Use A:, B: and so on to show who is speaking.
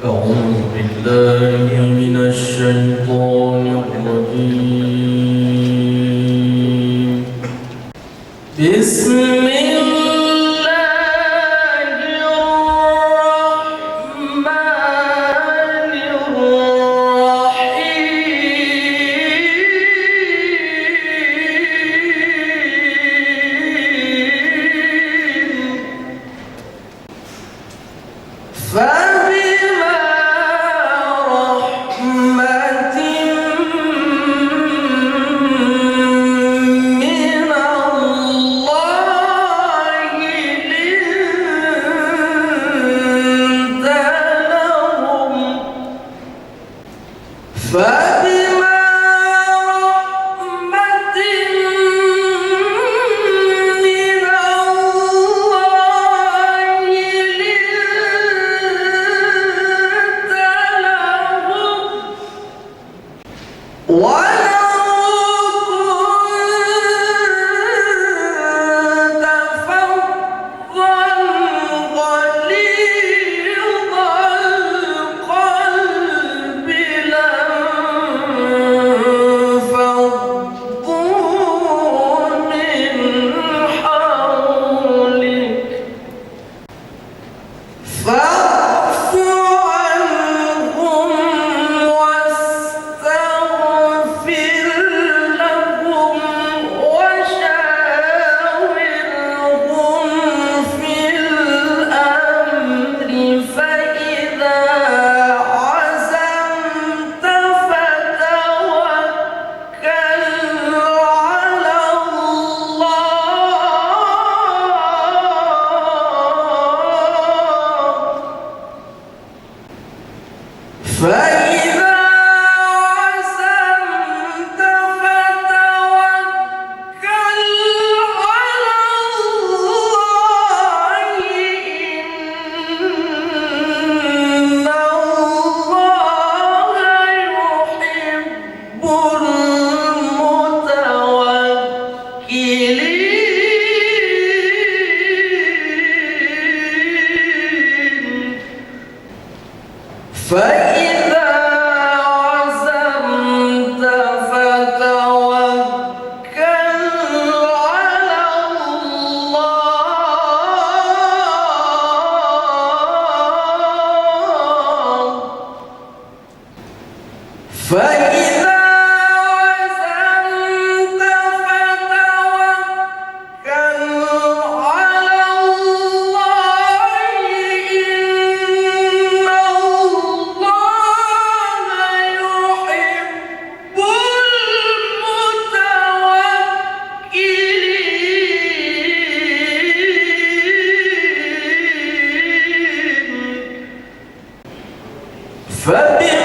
A: أعوذ بالله من الشيطان الرجيم. بسم الله الرحمن الرحيم. فبما رحمة من الله لنت لهم ولو كنت فظا غليظ القلب لانفضوا من حولك فاعف عنهم واستغفر لهم وشاورهم في الأمر فإذا عزمت فتوكل على الله. فإذا عزمت فتوكل على الله إن الله يحب المتوكلين. فإذا عزمت فتوكل على الله. فإذا عزمت فتوكل على الله إن الله يحب المتوكلين.